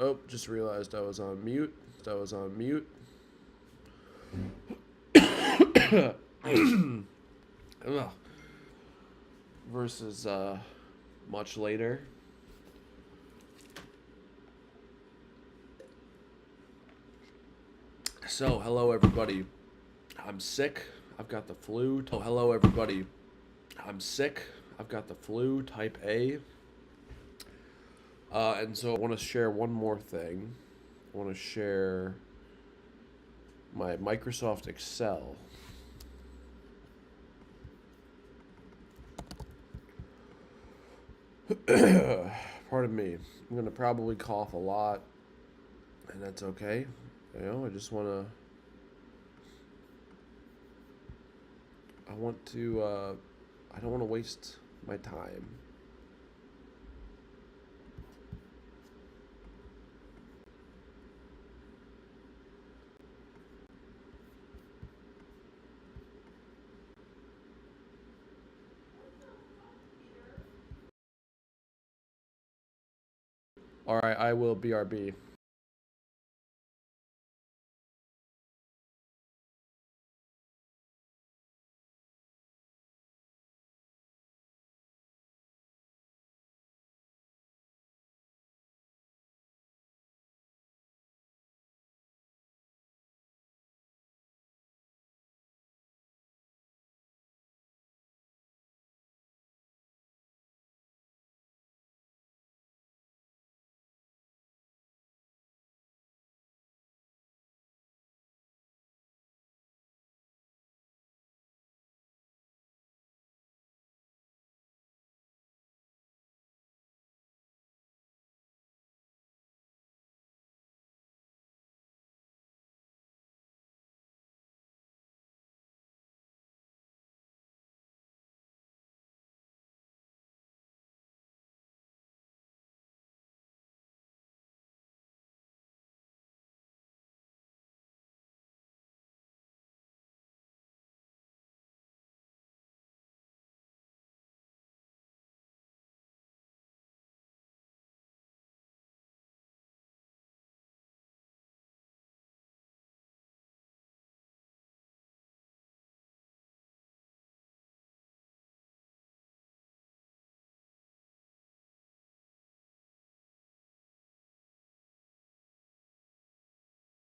Oh, just realized I was on mute. Ugh. Versus much later. So, hello everybody. I'm sick. I've got the flu. Oh, hello everybody. I'm sick. I've got the flu, type A. And so I want to share one more thing. I want to share my Microsoft Excel. Pardon me. I'm going to probably cough a lot, and that's okay. You know, I just want to... I don't want to waste my time. Alright, I will BRB.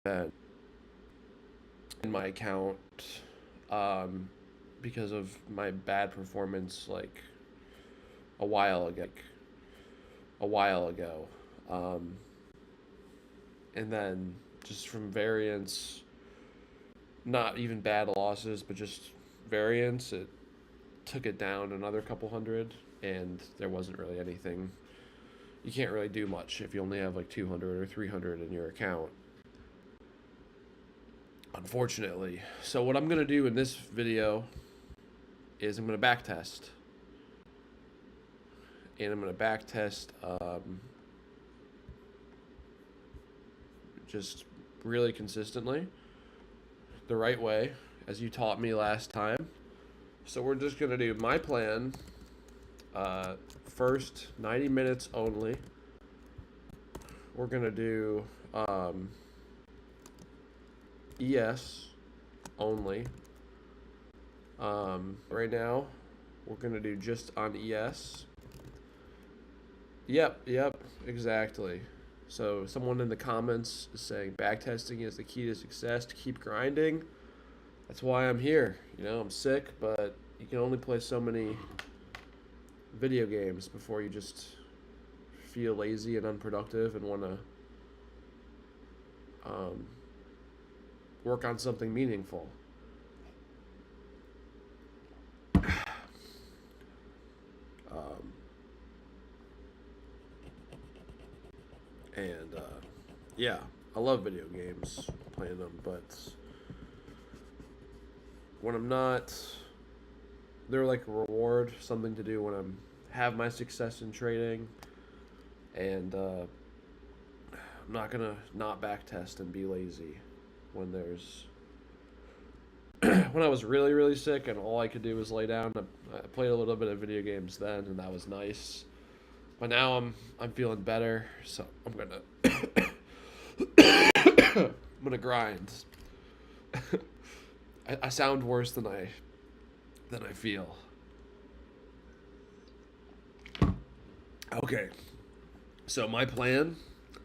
In my account, because of my bad performance, like a while ago, and then just from variance, not even bad losses, but just variance, it took it down another couple hundred, and there wasn't really anything. You can't really do much if you only have like 200 or 300 in your account, unfortunately. So what I'm going to do in this video is I'm going to backtest. And I'm going to backtest just really consistently, the right way, as you taught me last time. So we're just going to do my plan, first 90 minutes only. We're going to do ES only. Right now, we're going to do just on ES. Yep, exactly. So someone in the comments is saying backtesting is the key to success, to keep grinding. That's why I'm here. You know, I'm sick, but you can only play so many video games before you just feel lazy and unproductive and want to work on something meaningful. Yeah, I love video games, playing them, but when I'm not, they're like a reward, something to do when I'm have my success in trading, and I'm not gonna not backtest and be lazy when there's when I was really sick and all I could do was lay down. I played a little bit of video games then, and that was nice. But now I'm feeling better, so I'm gonna I'm gonna grind. I sound worse than I feel. Okay, so my plan,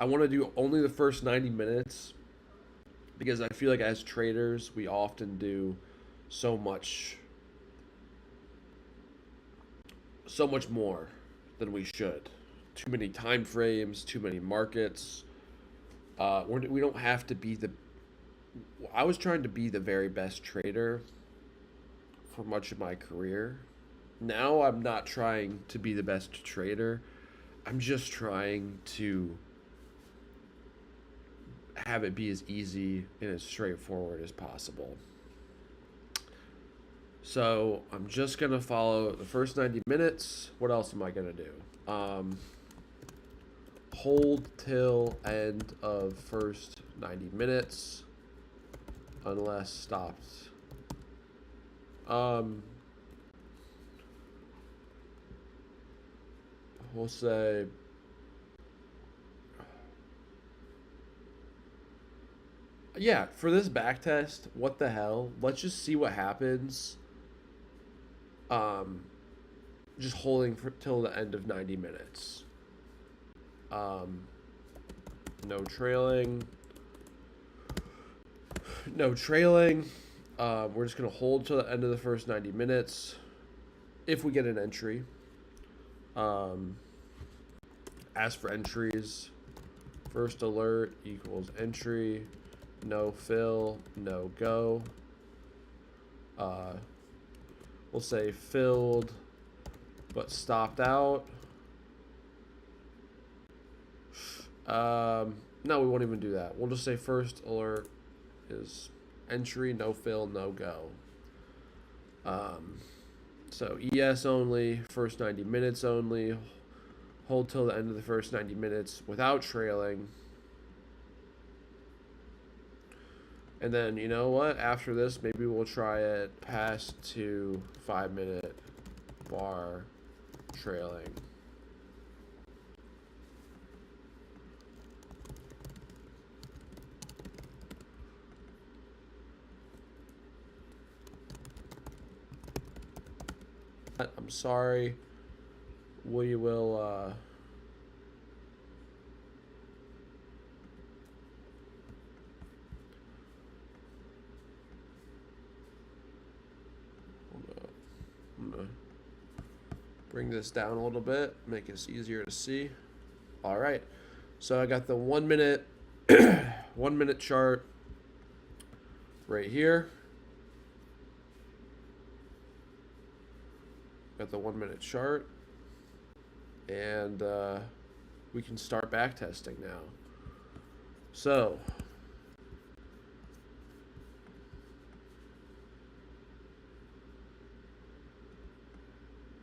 I want to do only the first 90 minutes because I feel like as traders we often do so much more than we should. Too many time frames, too many markets. We don't have to be the. I was trying to be the very best trader for much of my career. Now I'm not trying to be the best trader. I'm just trying to have it be as easy and as straightforward as possible. So I'm just going to follow the first 90 minutes. What else am I going to do? Hold till end of first 90 minutes unless stopped. We'll say yeah, for this back test, what the hell? Let's just see what happens. Um, just holding till the end of 90 minutes. Um, no trailing. No trailing. We're just going to hold till the end of the first 90 minutes if we get an entry. As for entries, first alert equals entry, no fill, no go. We'll say filled but stopped out. No, we won't even do that. We'll just say first alert is entry, no fill, no go. So ES only, first 90 minutes only, hold till the end of the first 90 minutes without trailing. And then, you know what? After this, maybe we'll try it past to 5-minute bar trailing. I'm sorry. We will I'm gonna bring this down a little bit, make it easier to see. All right. So I got the 1 minute 1 minute chart right here. Got the 1 minute chart, and we can start back testing now. So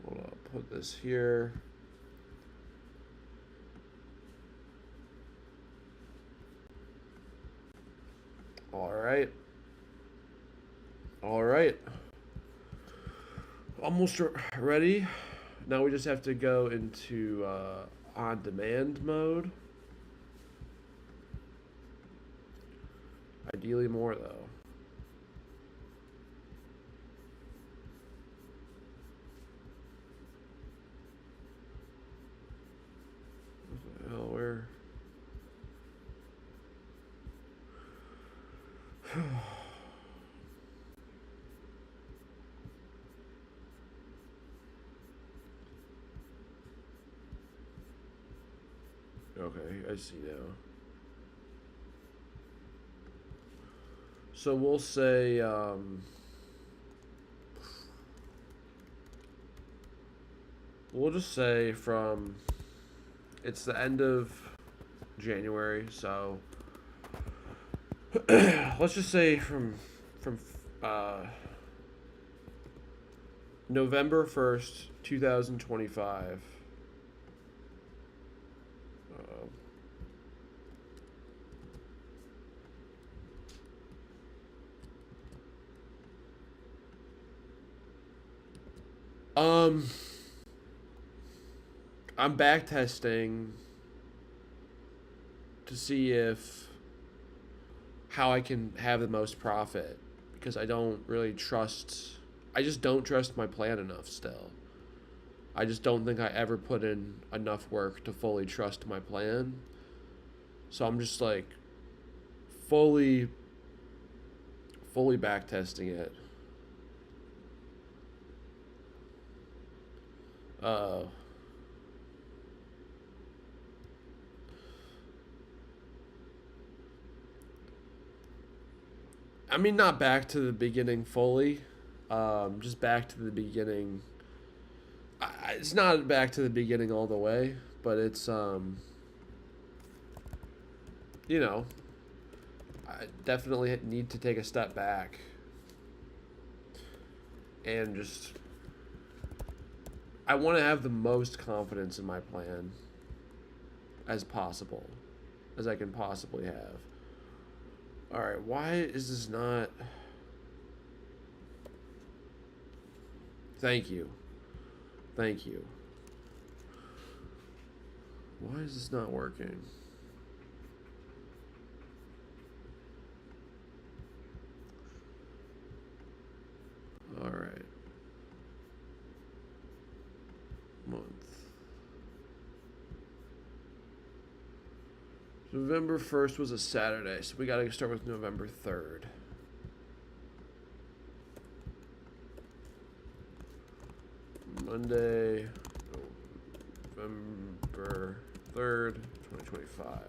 I'll put this here. All right. All right. Almost ready. Now we just have to go into on-demand mode. Ideally more, though. What the hell, where? Okay, I see now. So we'll say we'll just say from it's the end of January, so let's just say from November 1st, 2025. I'm back testing to see if how I can have the most profit, because I don't really trust. I just don't trust my plan enough still. I just don't think I ever put in enough work to fully trust my plan. So I'm just like fully back testing it. Uh I mean, not back to the beginning fully. Just back to the beginning. It's not back to the beginning all the way, but it's you know, I definitely need to take a step back and just. I want to have the most confidence in my plan as possible, as I can possibly have. All right, why is this not? Thank you. Thank you. Why is this not working? All right. Month. November 1st was a Saturday, so we got to start with November 3rd. Monday, November 3rd, 2025.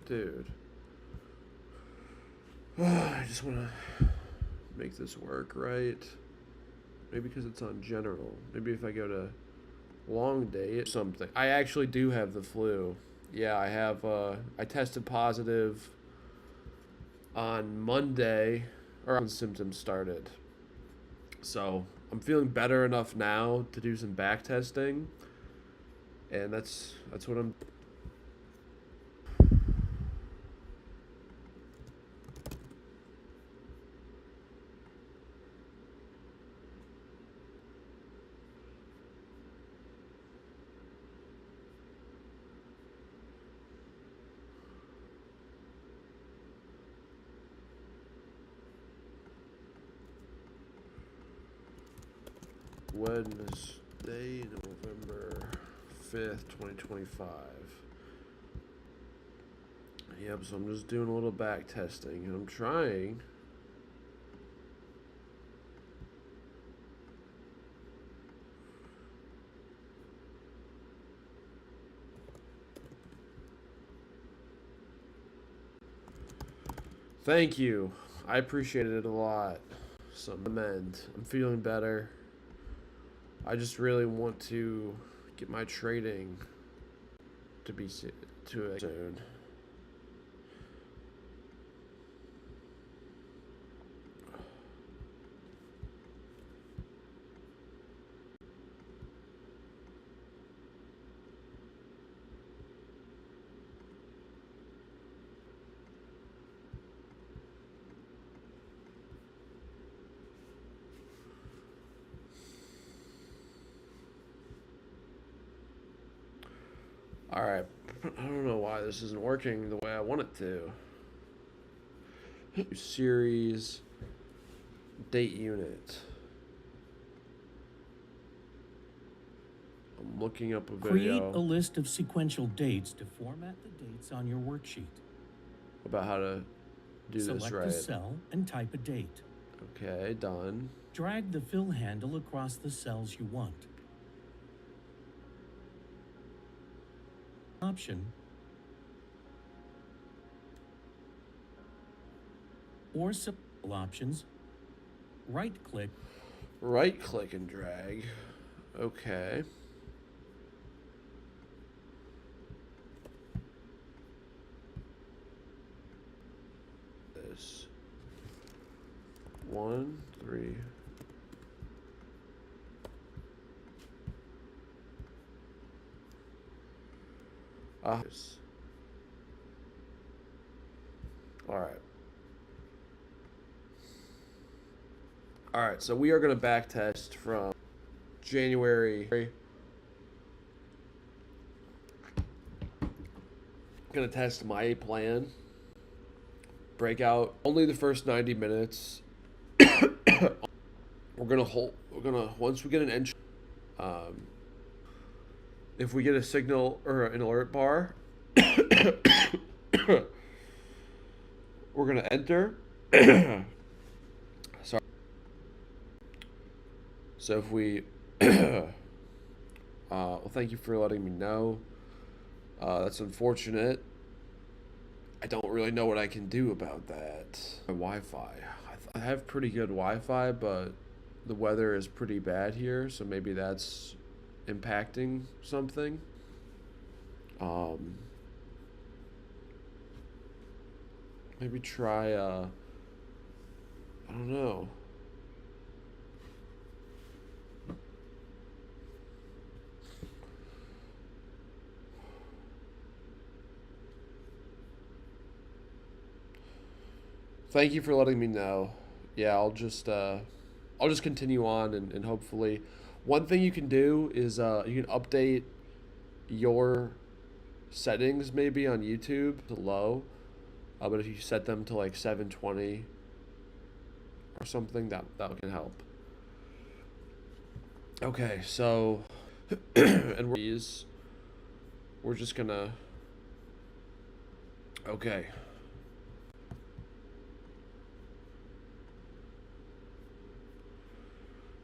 Dude. I just want to make this work right. Maybe because it's on general. Maybe if I go to long date something. I actually do have the flu. Yeah, I have. I tested positive on Monday, or when symptoms started. So I'm feeling better enough now to do some back testing, and that's what I'm. Wednesday, November 5th, 2025. Yep, so I'm just doing a little back testing, and I'm trying. Thank you. I appreciated it a lot. Some amend. I'm feeling better. I just really want to get my trading to be to it soon. All right. I don't know why this isn't working the way I want it to. Series date unit. I'm looking up a video. Create a list of sequential dates to format the dates on your worksheet. About how to do this right. Select a cell and type a date. Okay, done. Drag the fill handle across the cells you want. Option or simple options. Right-click. Right-click and drag. Okay. This 1, 3. All right. All right, so we are going to back test from January. Going to test my plan. Break out only the first 90 minutes. We're going to once we get an entry, if we get a signal or an alert bar, we're going to enter. Sorry. So if we, well, thank you for letting me know. That's unfortunate. I don't really know what I can do about that. My Wi-Fi. I have pretty good Wi-Fi, but the weather is pretty bad here, so maybe that's impacting something. Maybe try, I don't know. Thank you for letting me know. Yeah, I'll just continue on and hopefully, one thing you can do is you can update your settings maybe on YouTube to low, but if you set them to like 720 or something, that can help. Okay, so and we're just gonna okay.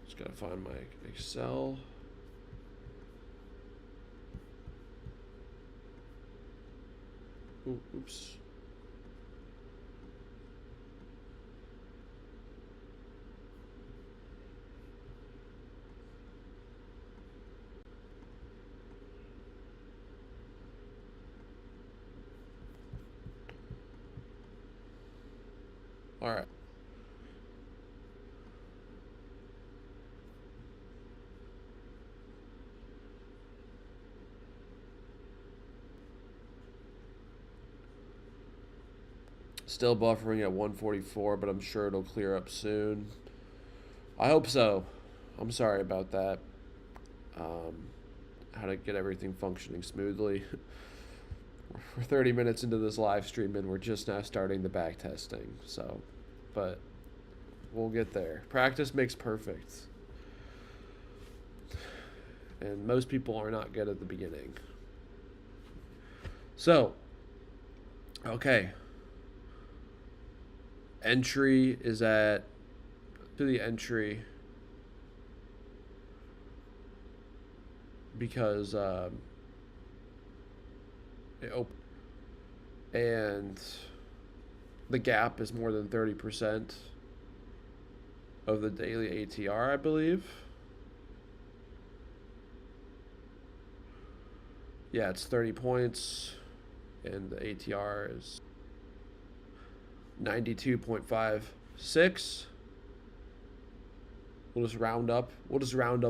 Just gotta find my Excel. Oops. All right. Still buffering at 144, but I'm sure it'll clear up soon. I hope so. I'm sorry about that. How to get everything functioning smoothly. We're 30 minutes into this live stream and we're just now starting the back testing. So, but we'll get there. Practice makes perfect. And most people are not good at the beginning. So, okay. Entry is at to the entry because it opened and the gap is more than 30% of the daily ATR, I believe. Yeah, it's 30 points and the ATR is 92.56. We'll just round up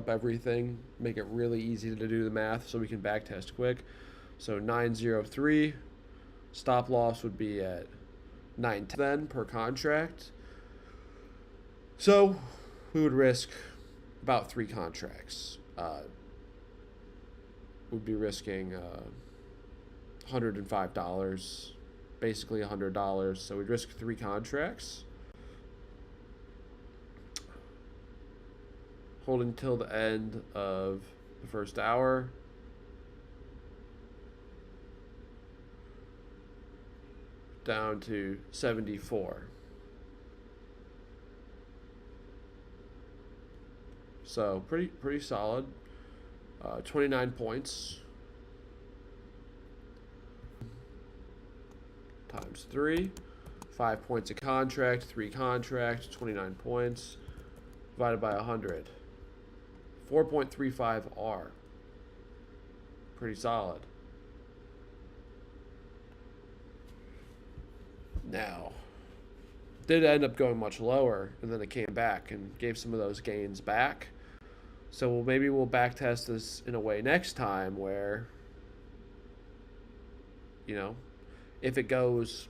everything, make it really easy to do the math so we can back test quick. So 903, stop loss would be at 910 then per contract. So we would risk about 3 contracts. We'd be risking $105, basically $100. So we'd risk 3 contracts. Holding till the end of the first hour. Down to 74. So pretty solid. 29 points. Times 3. 5 points a contract, 3 contracts, 29 points. Divided by 100. 4.35 R. Pretty solid. Now, did end up going much lower, and then it came back and gave some of those gains back. So maybe we'll back test this in a way next time where, you know, if it goes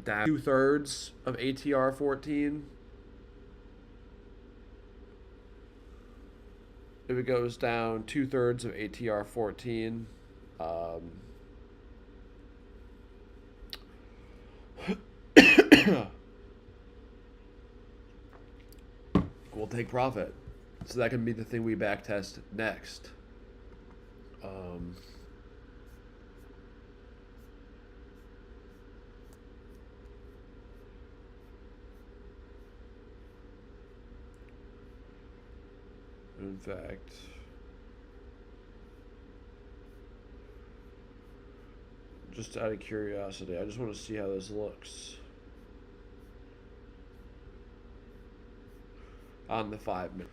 down 2/3 of ATR 14, if it goes down 2/3 of ATR 14, we'll take profit. So that can be the thing we backtest next. In fact, just out of curiosity, I just want to see how this looks on the 5 minute.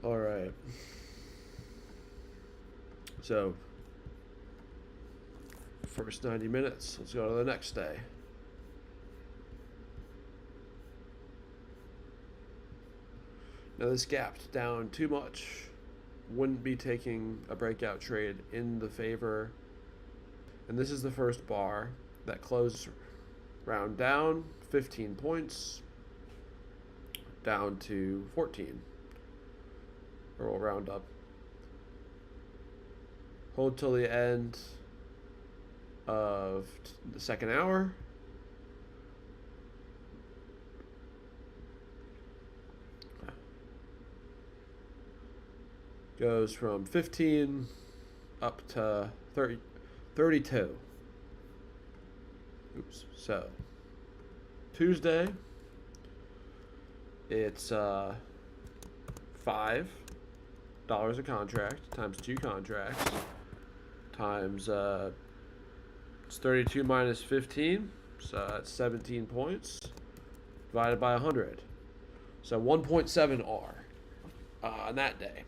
All right. So, first 90 minutes. Let's go to the next day. Now this gapped down too much. Wouldn't be taking a breakout trade in the favor. And this is the first bar that closed round down 15 points down to 14. Or we'll round up. Hold till the end of the second hour. Goes from 15 up to 32. Oops. So Tuesday, it's $5 a contract times 2 contracts times it's 32 minus 15, so that's 17 points divided by 100, so 1.7 R on that day.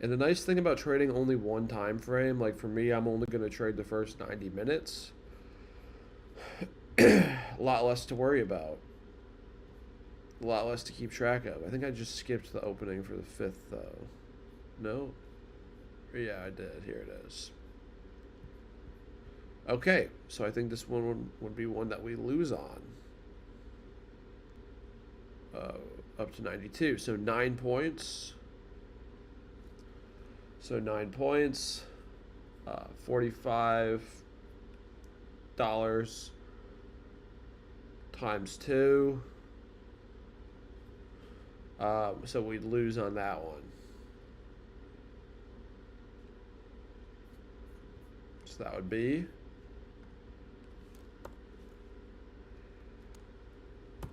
And the nice thing about trading only one time frame, like for me, I'm only going to trade the first 90 minutes. A lot less to worry about. A lot less to keep track of. I think I just skipped the opening for the 5th, though. No? Yeah, I did. Here it is. Okay, so I think this one would be one that we lose on. Up to 92. So 9 points. So 9 points, $45 times 2. So we'd lose on that one. So that would be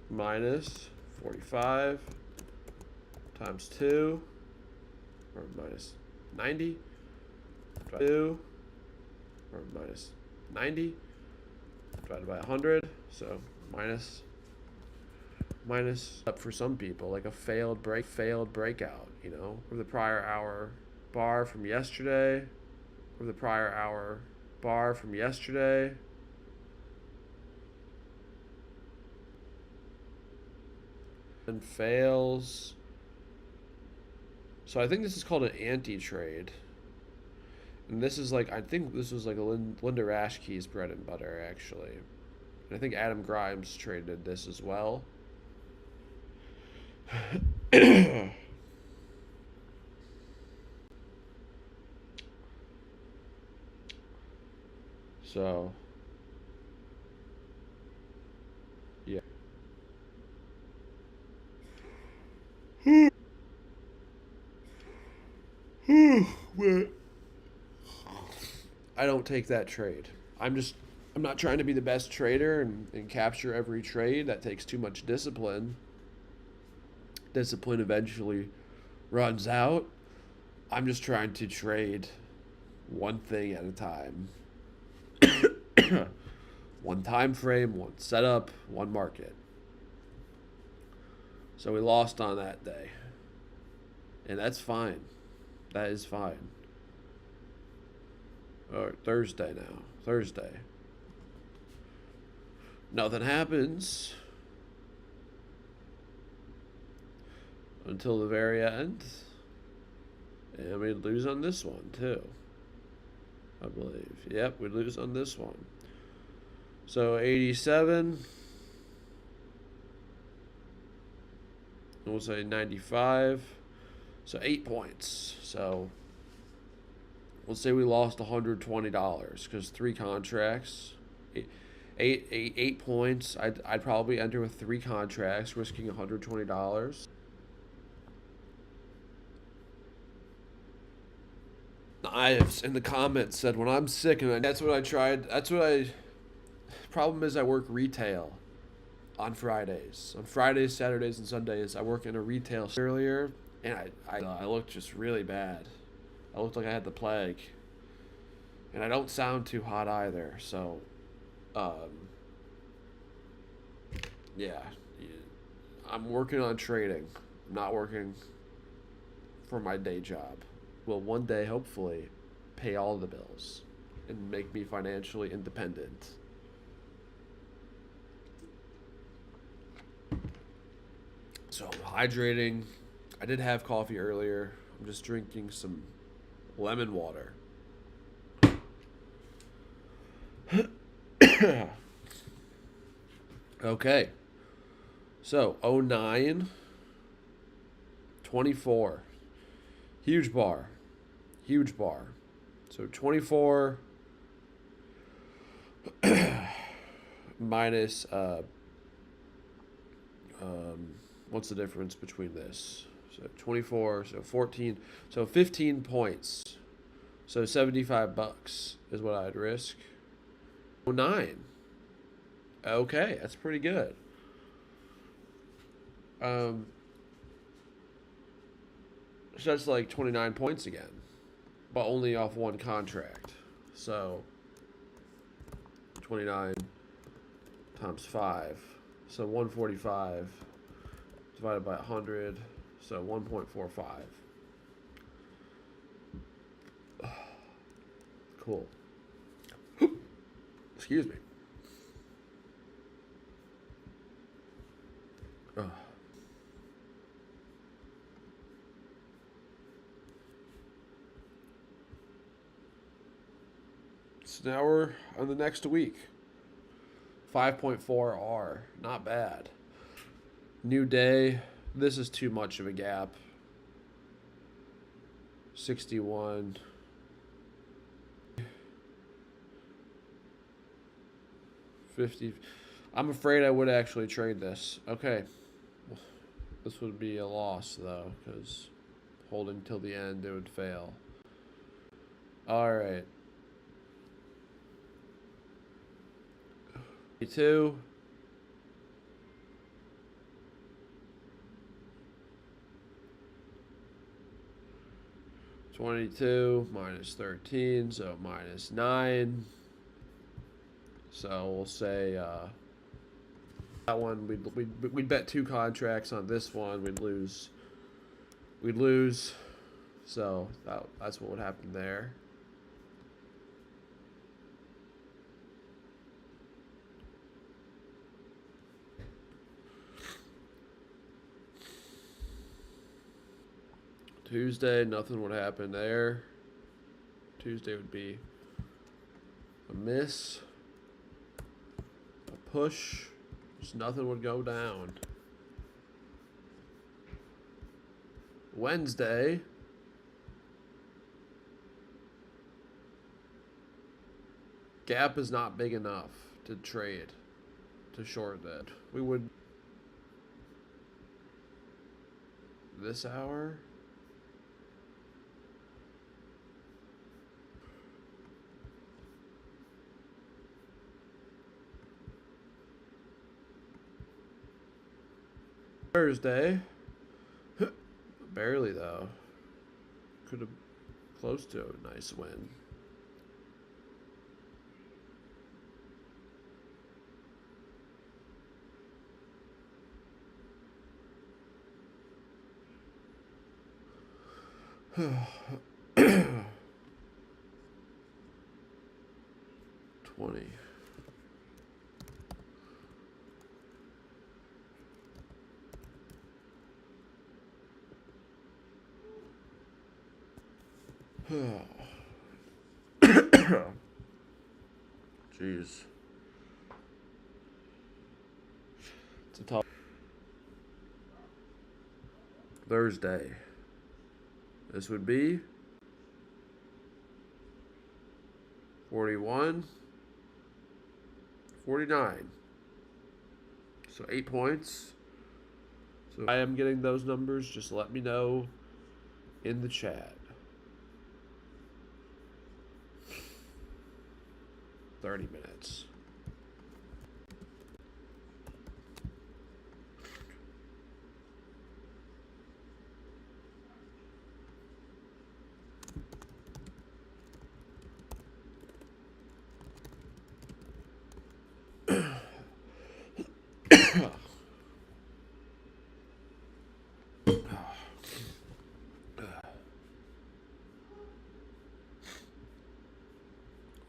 minus 45 times 2, or minus 90, 2, or minus 90, divided by 100, so minus up for some people, like a failed breakout, you know, from the prior hour bar from yesterday, from the prior hour bar from yesterday, and fails. So I think this is called an anti-trade. And this is like, I think this was like a Linda Rashke's bread and butter, actually. And I think Adam Grimes traded this as well. So, yeah. Wait. I don't take that trade. I'm not trying to be the best trader and capture every trade. That takes too much discipline. Discipline eventually runs out. I'm just trying to trade one thing at a time. One time frame, one setup, one market. So we lost on that day. And that's fine. That is fine. Or Thursday now. Thursday. Nothing happens until the very end. And we lose on this one too, I believe. Yep, we lose on this one. So 87. We'll say 95. So 8 points. So we'll say we lost $120 because 3 contracts. 8 points. I'd probably enter with 3 contracts, risking $120. Ives in the comments said when I'm sick, and that's what I tried. Problem is I work retail on Fridays. On Fridays, Saturdays, and Sundays, I work in a retail earlier, and I looked just really bad. I looked like I had the plague, and I don't sound too hot either. So, yeah, I'm working on trading. I'm not working for my day job. Will one day hopefully pay all the bills and make me financially independent. So I'm hydrating. I did have coffee earlier. I'm just drinking some lemon water. Okay. So 09, 24. Huge bar. Huge bar. So 24 minus what's the difference between this? So 24, so 14, so 15 points. So $75 is what I'd risk. 09. Okay, that's pretty good. So that's like 29 points again, but only off one contract. So 29 times 5. So 145 divided by 100. So 1.45. Cool. Excuse me. Oh. So now we're on the next week. 5.4 R. Not bad. New day. This is too much of a gap. 61. 50. I'm afraid I would actually trade this. Okay. This would be a loss, though, because holding till the end, it would fail. All right. 22. $22 minus 13, so minus 9. So we'll say that one we'd bet 2 contracts on this one. We'd lose. So that's what would happen there. Tuesday, nothing would happen there. Tuesday would be a miss, a push, just nothing would go down. Wednesday, gap is not big enough to trade, to short that. We would, this hour, Thursday. Barely, though. Could have close to a nice win. $20. Jeez. It's a tough Thursday. This would be 41, 49. So 8 points. So if I am getting those numbers, just let me know in the chat. 30 minutes.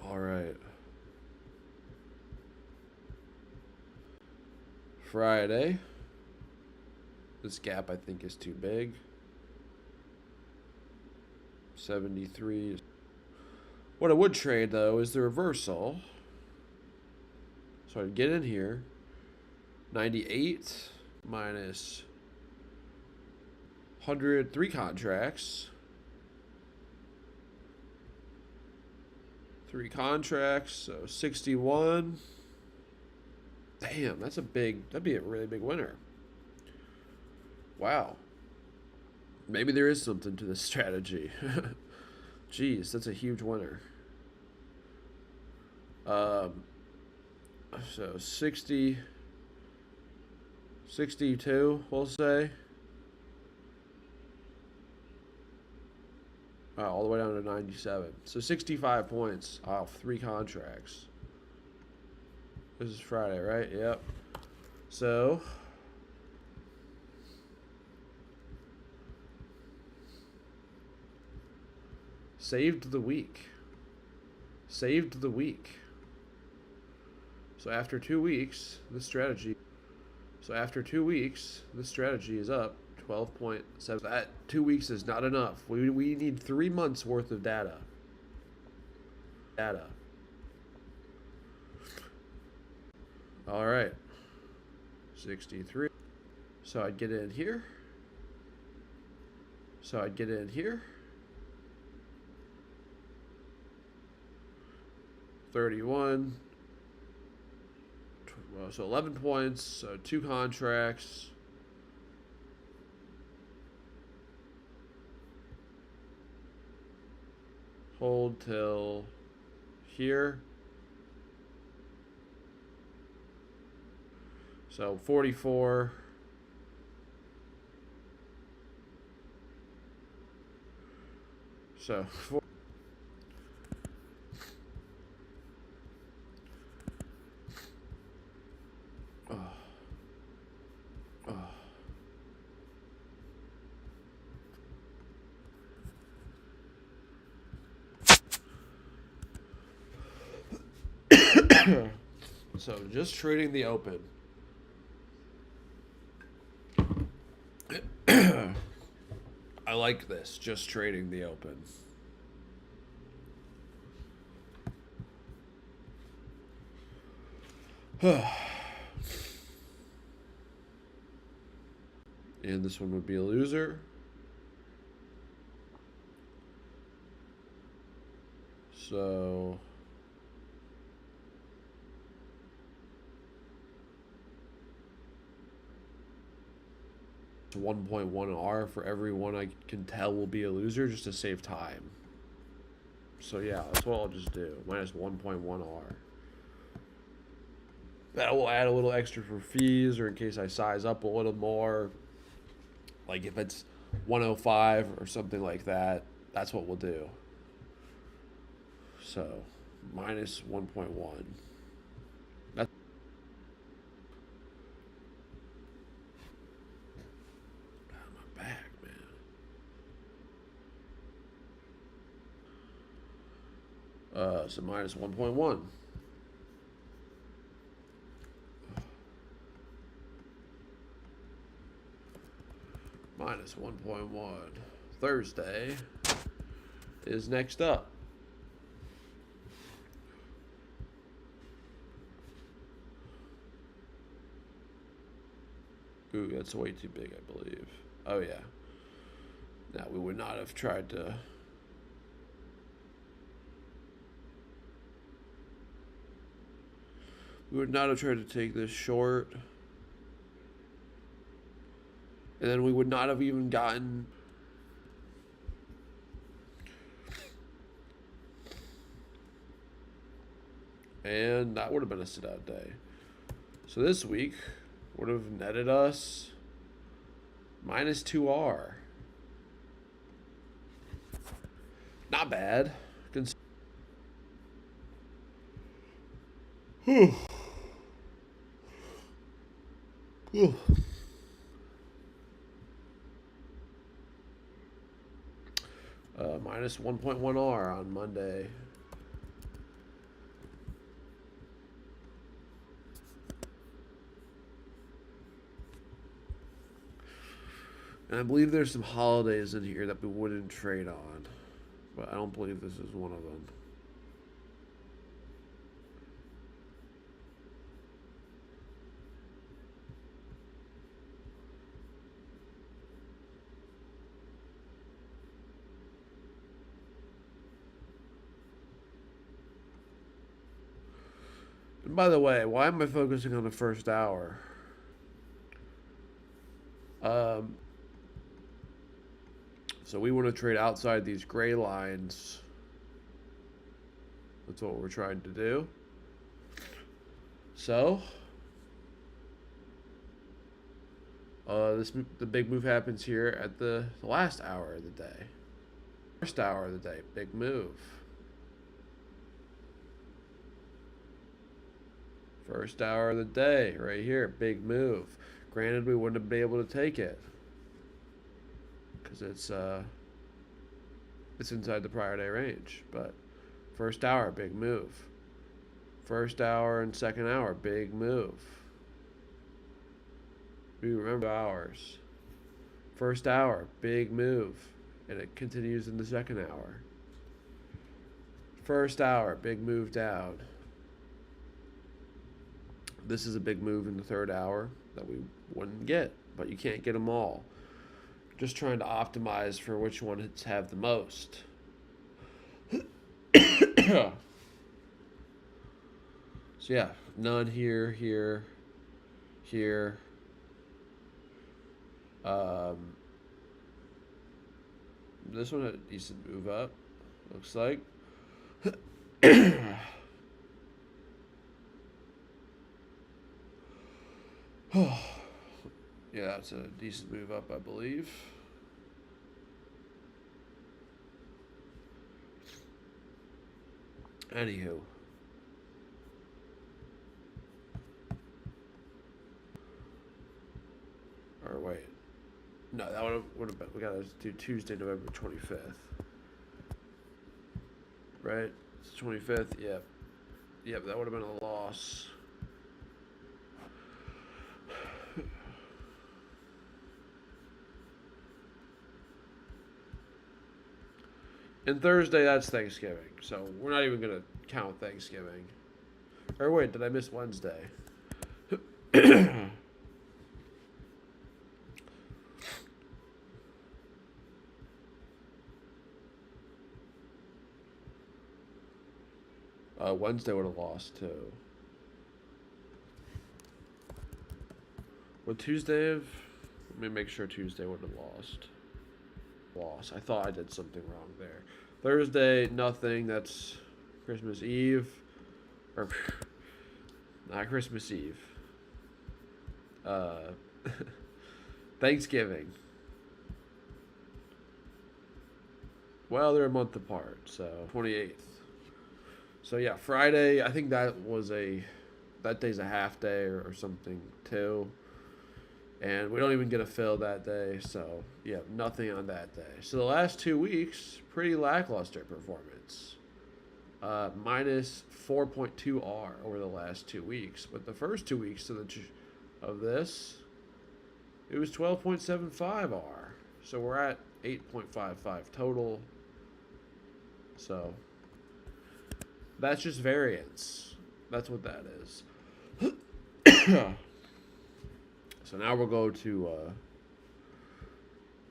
All right. Friday. This gap I think is too big. 73. What I would trade though is the reversal. So I'd get in here. 98 minus 100, 3 contracts. 3 contracts, so 61. Damn, that'd be a really big winner. Wow. Maybe there is something to this strategy. Jeez, that's a huge winner. So 60, 62, we'll say. All the way down to 97. So 65 points off 3 contracts. This is Friday, right? Yep. So saved the week. Saved the week. So after 2 weeks, this strategy is up 12.7. That 2 weeks is not enough. We need 3 months worth of data. All right. 63. So I'd get in here. 31. So 11 points. So 2 contracts. Hold till here. So 44. So 4. So just trading the open. I like this, just trading the open. And this one would be a loser. So 1.1 R for every one I can tell will be a loser, just to save time. So yeah, that's what I'll just do. Minus 1.1 R. That will add a little extra for fees, or in case I size up a little more. Like if it's 105 or something like that, that's what we'll do. So minus 1.1. That's my back, man. So minus 1.1. Minus 1.1. Thursday is next up. Ooh, that's way too big, I believe. Oh, yeah. Now, we would not have tried to... We would not have tried to take this short. And then we would not have even gotten... And that would have been a sit-out day. So this week would have netted us minus 2R. Not bad. Minus 1.1R on Monday. And I believe there's some holidays in here that we wouldn't trade on. But I don't believe this is one of them. And by the way, why am I focusing on the first hour? So we want to trade outside these gray lines. That's what we're trying to do. So, the big move happens here at the last hour of the day. First hour of the day, big move. First hour of the day, right here, big move. Granted, we wouldn't have been able to take it because it's inside the prior day range. But first hour, big move. First hour and second hour, big move. We remember hours. First hour, big move, and it continues in the second hour. First hour, big move down. This is a big move in the third hour that we wouldn't get, but you can't get them all. Just trying to optimize for which ones have the most. So yeah, none here, here, here. This one had a decent move up, looks like. Yeah, that's a decent move up, I believe. Anywho. Or wait. No, that would have been. We gotta do Tuesday, November 25th. Right? It's 25th, yep. Yep, that would have been a loss. And Thursday, that's Thanksgiving. So we're not even going to count Thanksgiving. Or wait, did I miss Wednesday? Wednesday would have lost too. Would Tuesday have? Let me make sure Tuesday would have lost. Loss. I thought I did something wrong there. Thursday, nothing. That's Christmas Eve. Or, not Christmas Eve. Thanksgiving. Well, they're a month apart, so 28th. So yeah, Friday. I think that day's a half day or something too. And we don't even get a fill that day, so yeah, nothing on that day. So the last 2 weeks, pretty lackluster performance. Minus 4.2 R over the last 2 weeks, but the first 2 weeks of this, it was 12.75 R. So we're at 8.55 total. So that's just variance. That's what that is. So now we'll go to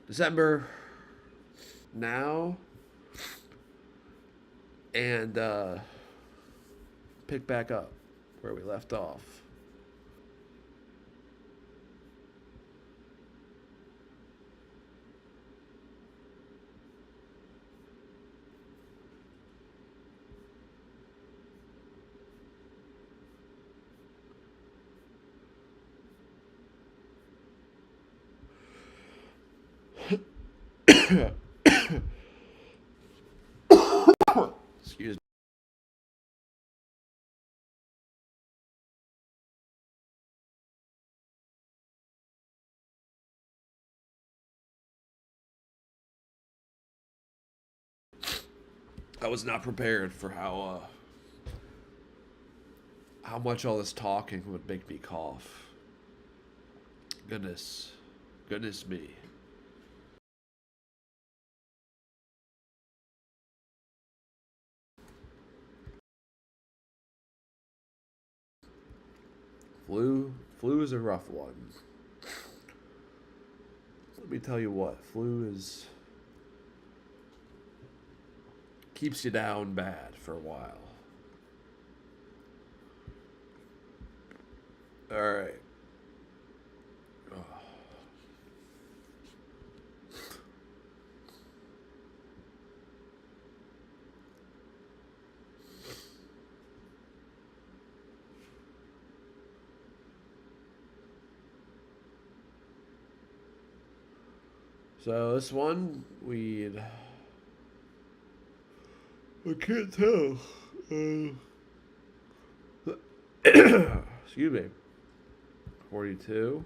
December now and pick back up where we left off. Excuse me. I was not prepared for how much all this talking would make me cough. Goodness me. Flu is a rough one. Let me tell you what, flu is keeps you down bad for a while. All right. Oh. So this one I can't tell. Excuse me. 42.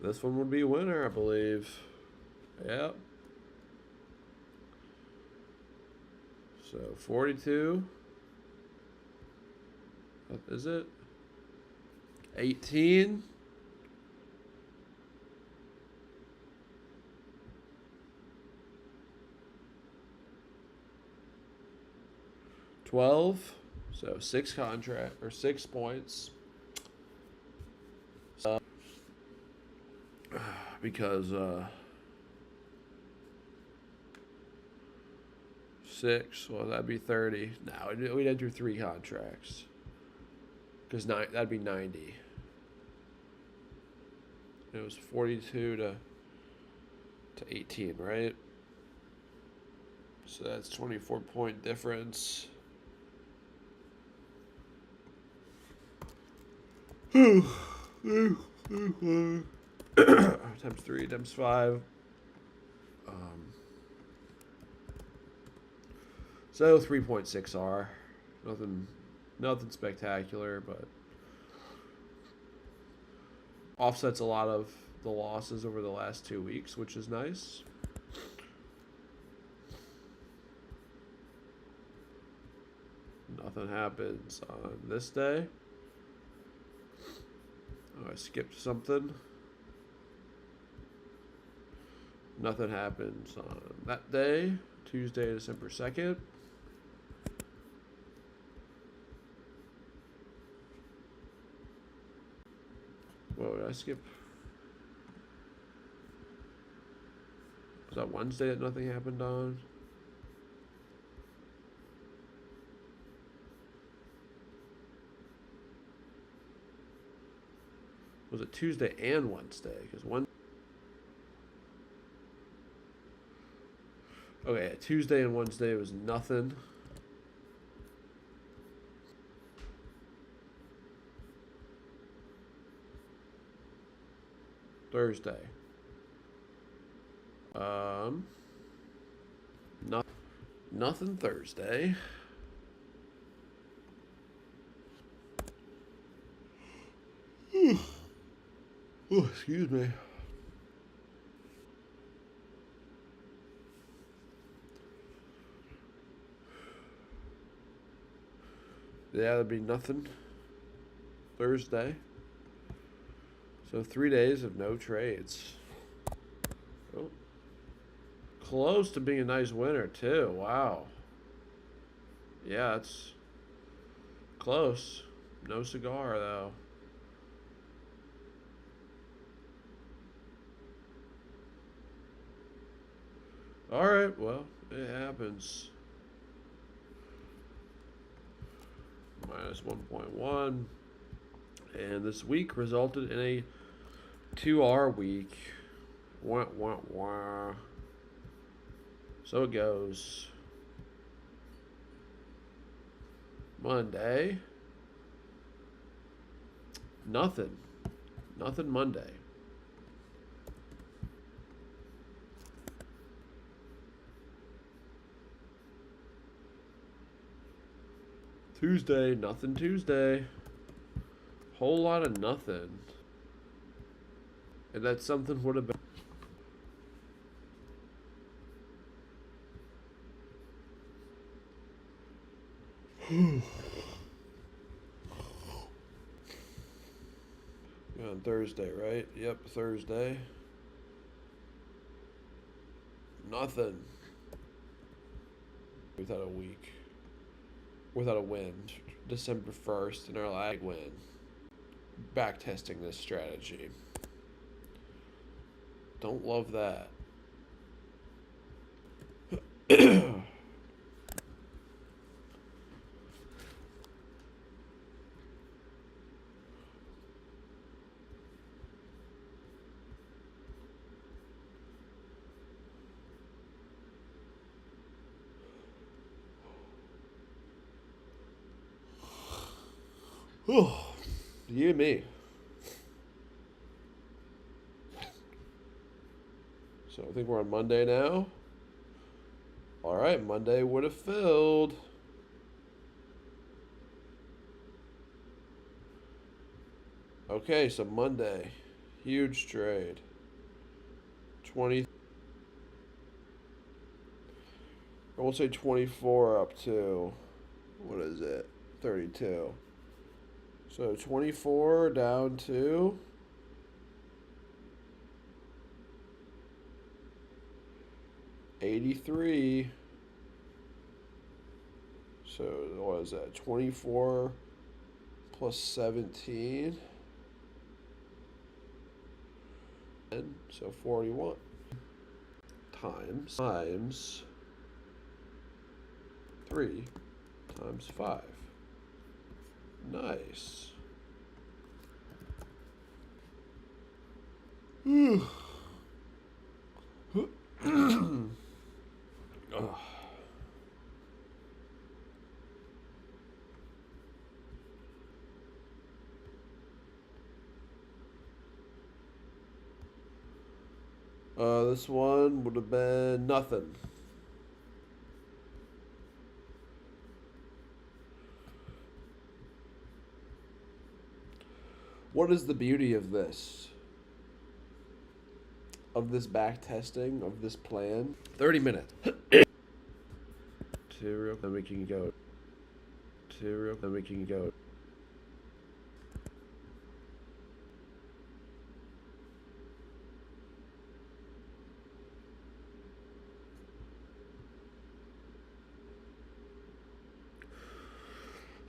This one would be a winner, I believe. Yep. So 42. What is it? 18. 12. So 6 points. Because 6, well, that'd be 30. No, we'd enter 3 contracts. Because that'd be 90. It was 42 to 18, right? So that's 24-point difference. Times 3 times 5. So 3.6 R. Nothing spectacular, but offsets a lot of the losses over the last 2 weeks, which is nice. Nothing happens on this day. Oh, I skipped something. Nothing happens on that day, Tuesday, December 2nd. Whoa, did I skip? Was that Wednesday that nothing happened on? Was it Tuesday and Wednesday? Because okay, Tuesday and Wednesday was nothing. Thursday. Nothing Thursday. Oh, excuse me. Yeah, there'd be nothing Thursday. So 3 days of no trades. Oh. Close to being a nice winner, too. Wow. Yeah, it's close. No cigar, though. Alright, well, it happens. Minus 1.1. And this week resulted in a 2R week. Wah, wah, wah. So it goes. Monday. Nothing. Nothing Monday. Tuesday. Nothing Tuesday. Whole lot of nothing. And that something would have been. On Thursday, right? Yep, Thursday. Nothing. Without a week. Without a win. December 1st in our lag win. Backtesting this strategy. Don't love that. You and me. So I think we're on Monday now. All right, Monday would have filled. Okay, so Monday, huge trade. 20. I will say 24 up to, what is it? 32. So 24 down to 83. So what is that? 24 plus 17. And so 41 times 3 times 5. Nice. This one would have been nothing. What is the beauty of this? Of this back testing, of this plan? 30 minutes. 2 real, then we can go. 2 real, then we can go.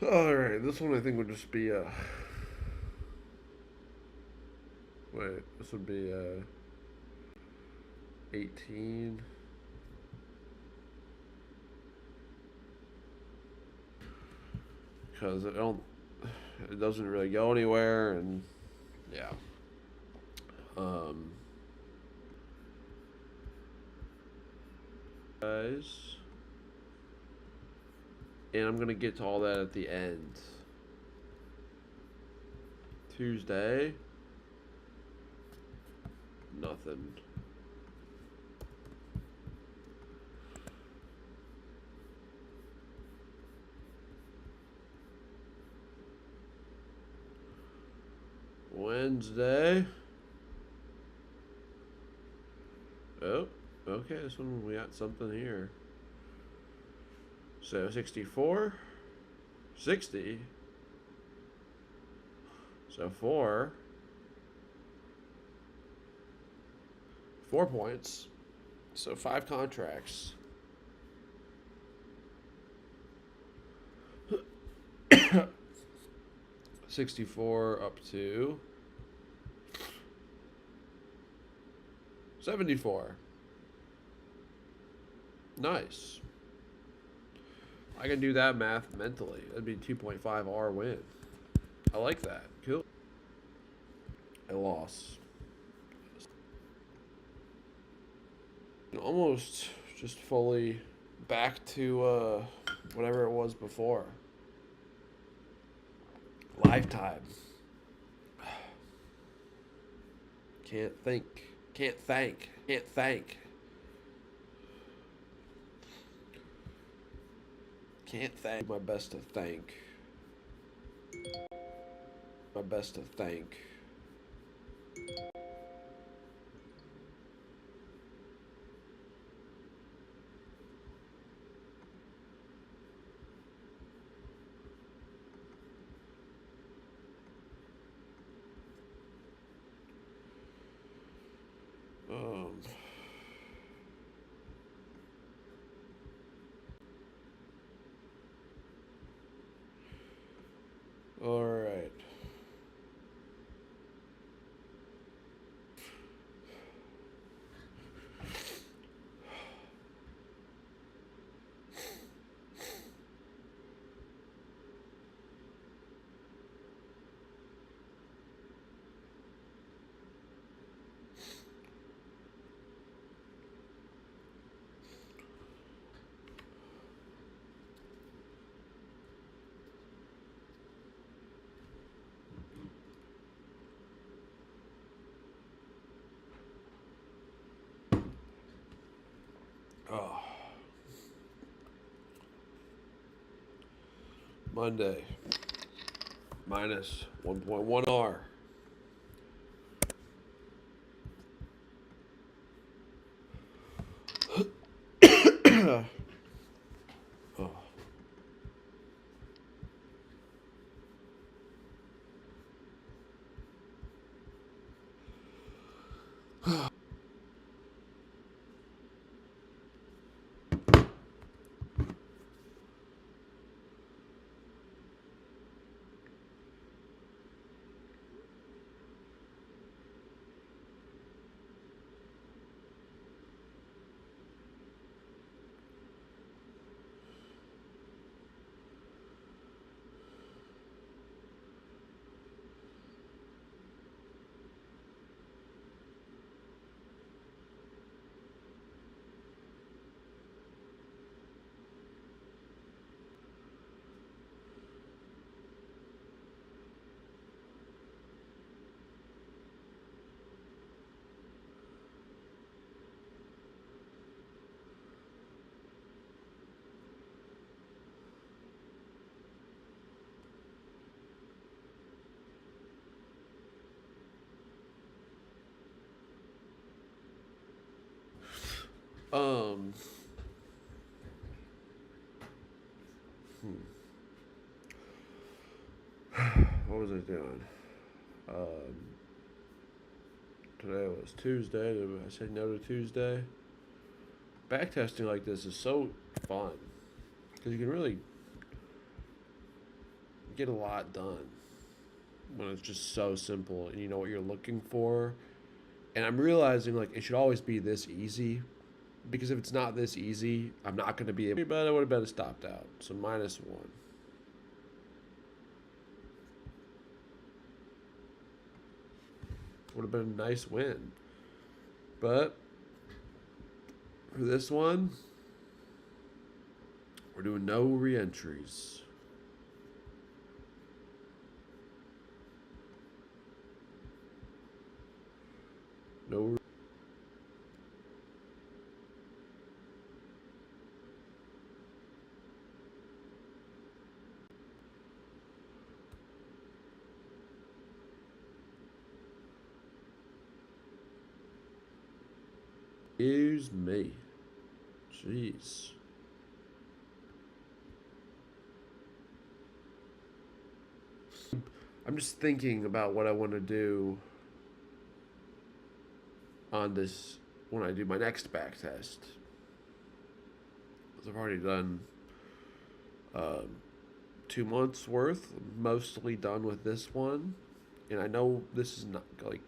Alright, this one I think would just be wait, this would be 18. Because it doesn't really go anywhere, and yeah. Guys. And I'm gonna get to all that at the end. Tuesday. Nothing. Wednesday. Oh, okay, this one we got something here. So 64, 60. So 4 points. So 5 contracts. 64 up to 74. Nice. I can do that math mentally. That'd be 2.5 R win. I like that. Cool. A loss. Almost just fully back to whatever it was before. Lifetime. Can't think. Can't thank. Can't thank. Can't thank. My best to thank. My best to thank. All right. Oh. Monday. Minus 1.1 R. Um. What was I doing? Today was Tuesday. Did I say no to Tuesday? Backtesting like this is so fun because you can really get a lot done when it's just so simple and you know what you're looking for. And I'm realizing like it should always be this easy, because if it's not this easy, I'm not going to be able. But I would have better stopped out. So -1. Would have been a nice win. But for this one, we're doing no re-entries. No. Excuse me. Jeez. I'm just thinking about what I want to do on this when I do my next back test. I've already done 2 months worth, mostly done with this one, and I know this is not like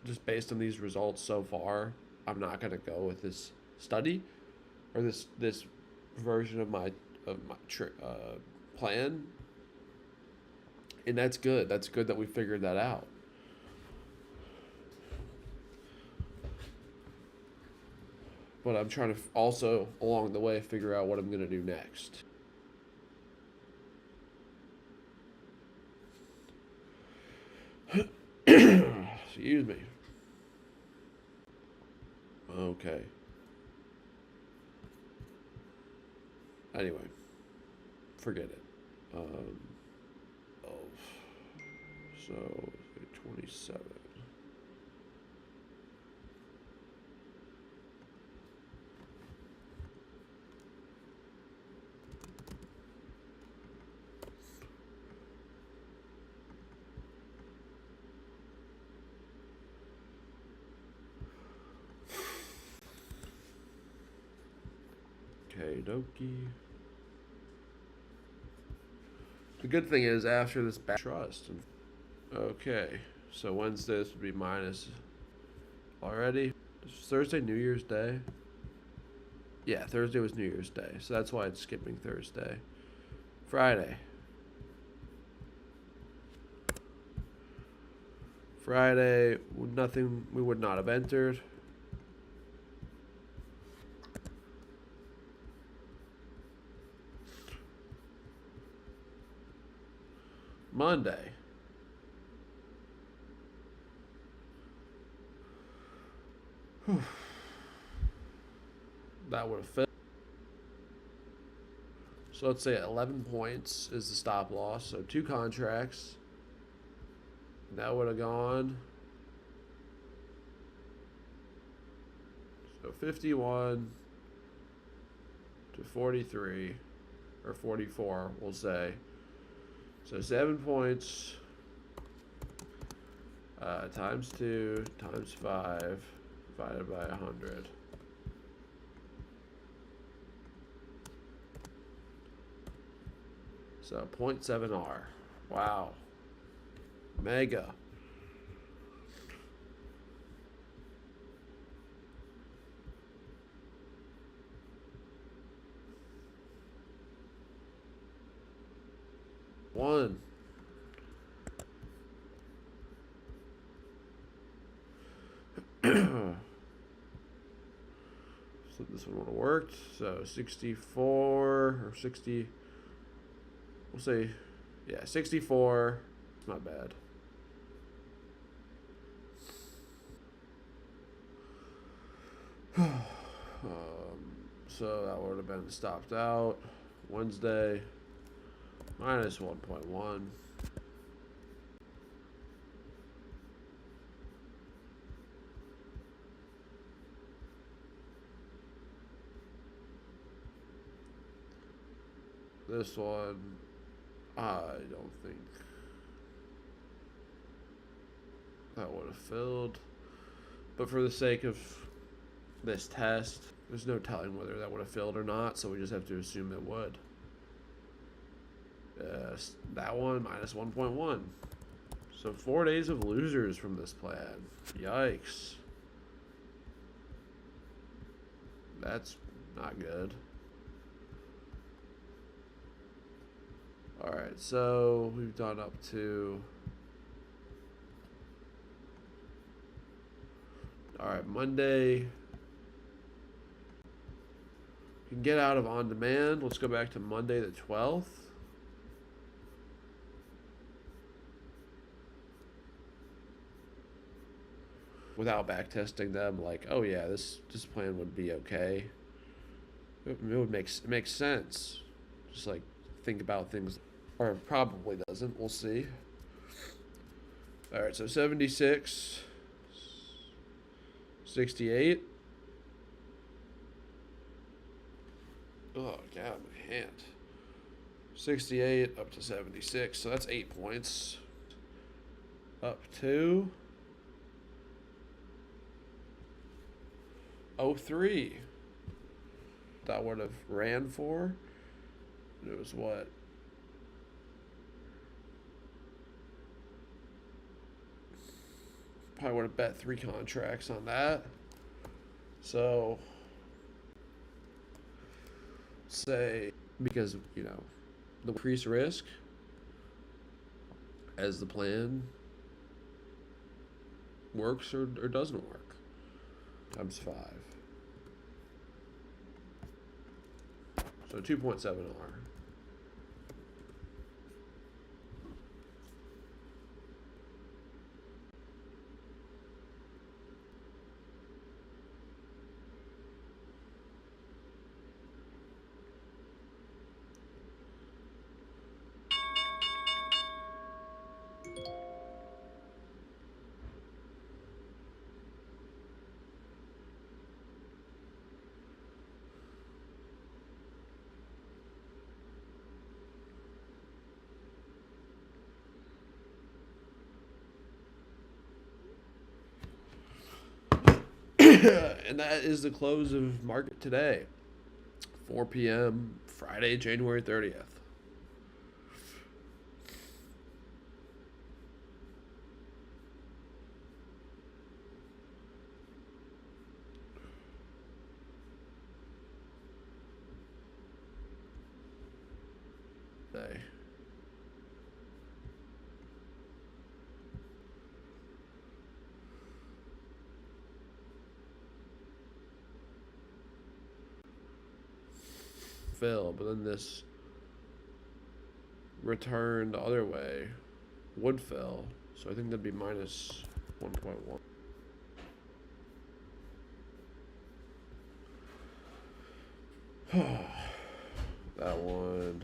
just based on these results so far. I'm not gonna go with this study or this version of my plan, and that's good. That's good that we figured that out. But I'm trying to also, along the way, figure out what I'm going to do next. Excuse me. Okay. Anyway, forget it. So 27. Okay, dokie. The good thing is after this trust. Okay, so Wednesday this would be minus already. Is Thursday New Year's Day? Yeah, Thursday was New Year's Day, so that's why it's skipping Thursday. Friday. Friday, nothing we would not have entered. Monday. That would have fit. So let's say 11 points is the stop loss. So 2 contracts. That would have gone. So 51 to 43 or 44, we'll say. So 7 points times 2 times 5 divided by 100. So 0.7 R. Wow. Mega. One. So this one would have worked. So 64 or 60. We'll say, yeah, 64. It's not bad. So that would have been stopped out. Wednesday, minus 1.1. This one, I don't think that would have filled. But for the sake of this test, there's no telling whether that would have filled or not, so we just have to assume it would. That one, minus 1.1. So 4 days of losers from this plan. Yikes. That's not good. Alright, so we've done up to... Alright, Monday. You can get out of on demand. Let's go back to Monday the 12th. Without backtesting them, like, oh yeah, this plan would be okay. It would make sense. Just like think about things, or it probably doesn't. We'll see. All right, so 76, 68. Oh, God, my hand. 68 up to 76, so that's 8 points. Up to 03. That would have ran for. It was what? Probably would have bet 3 contracts on that. So, say, because, you know, the increased risk as the plan works or doesn't work, times 5. So 2.7 R. And that is the close of market today, 4 p.m. Friday, January 30th. Day. Fill, but then this return the other way would fill, so I think that'd be minus 1.1. That one.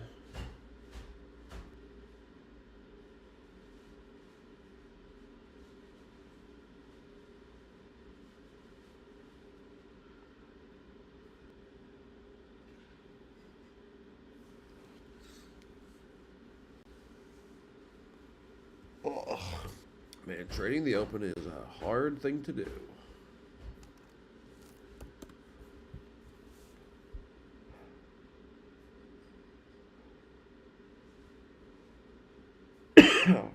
Oh, man, trading the open is a hard thing to do. Oh.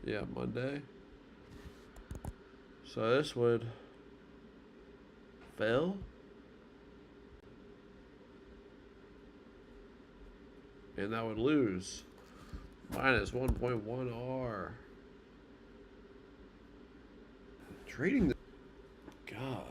Yeah, Monday. So this would fail. And that would lose. Minus 1.1 R. Trading the... God.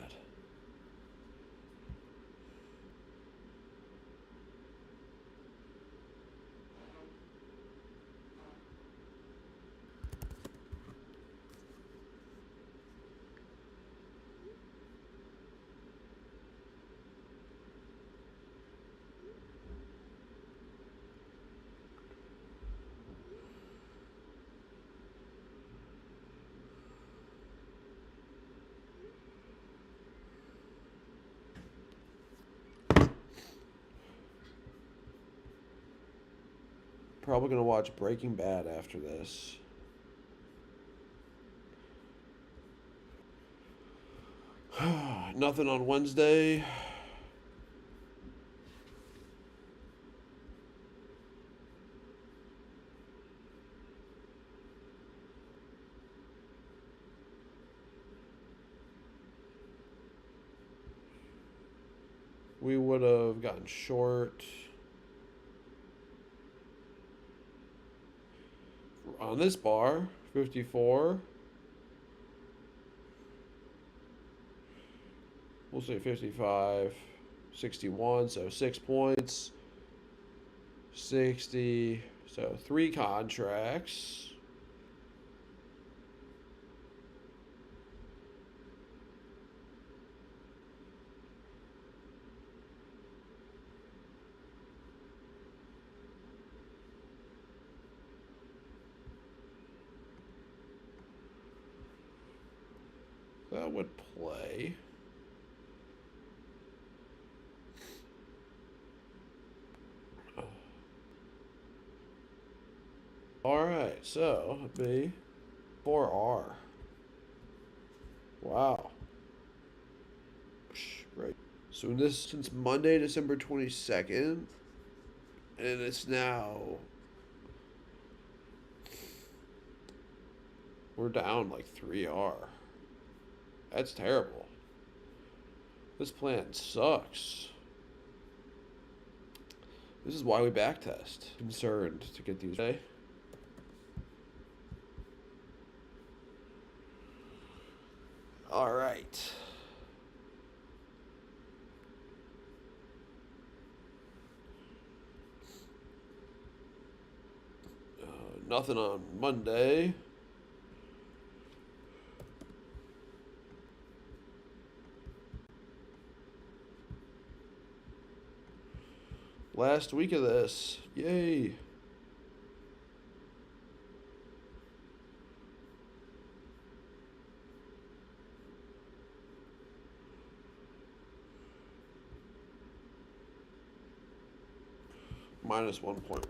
Probably gonna watch Breaking Bad after this. Nothing on Wednesday. We would have gotten short on this bar, 54. We'll say 55, 61, so 6 points. 60, so 3 contracts. That would play. Alright, so it'd be 4R. Wow. Right. So this since Monday, December 22nd, and it's now we're down like 3R. That's terrible. This plan sucks. This is why we backtest. Concerned to get these. Okay. All right. Nothing on Monday. Last week of this. Yay. Minus 1.1R.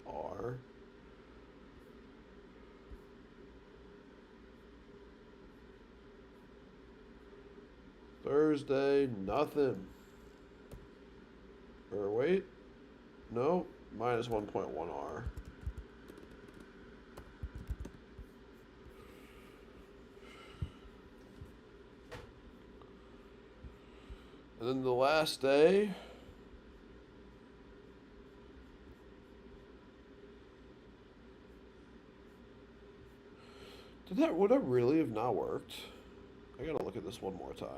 R. Thursday, nothing. Or wait, no, minus 1.1R. And then the last day, would that really have not worked? I gotta look at this one more time.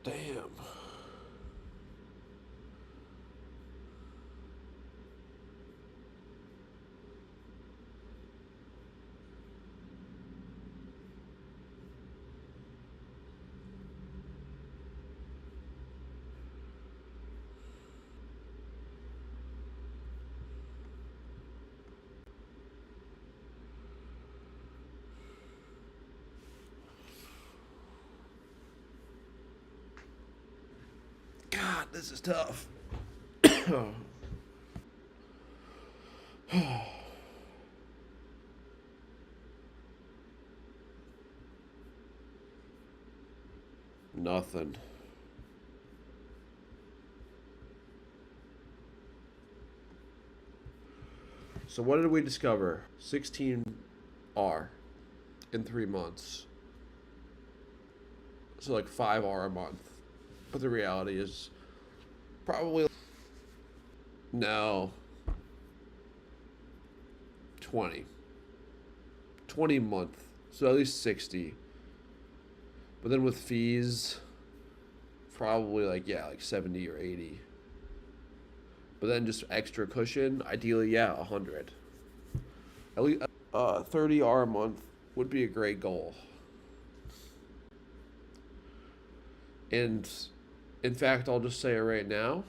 Damn. God, this is tough. Nothing. So what did we discover? 16R in 3 months. So like 5R a month. But the reality is probably no 20 a month. So at least 60. But then with fees, probably like 70 or 80. But then just extra cushion, ideally 100. At least 30R a month would be a great goal. And in fact, I'll just say it right now.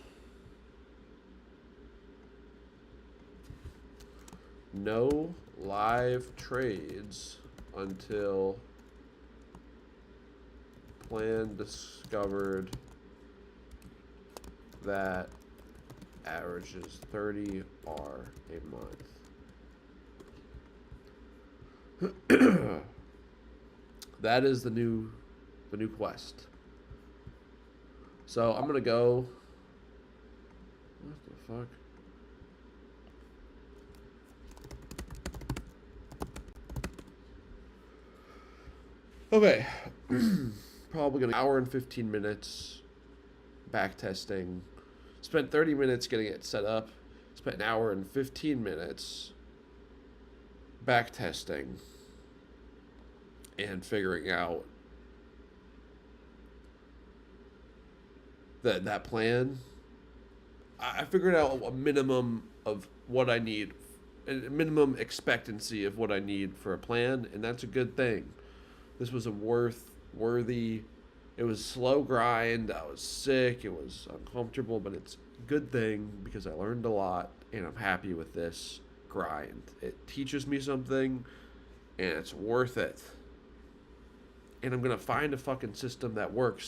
No live trades until plan discovered that averages 30R a month. That is the new quest. So I'm gonna go. What the fuck? Okay. Probably gonna hour and 15 minutes back testing. Spent 30 minutes getting it set up. Spent an hour and 15 minutes back testing and figuring out that plan. I figured out a minimum of what I need, a minimum expectancy of what I need for a plan, and that's a good thing. This was a worthy. It was slow grind. I was sick. It was uncomfortable, but it's a good thing because I learned a lot, and I'm happy with this grind. It teaches me something, and it's worth it. And I'm gonna find a fucking system that works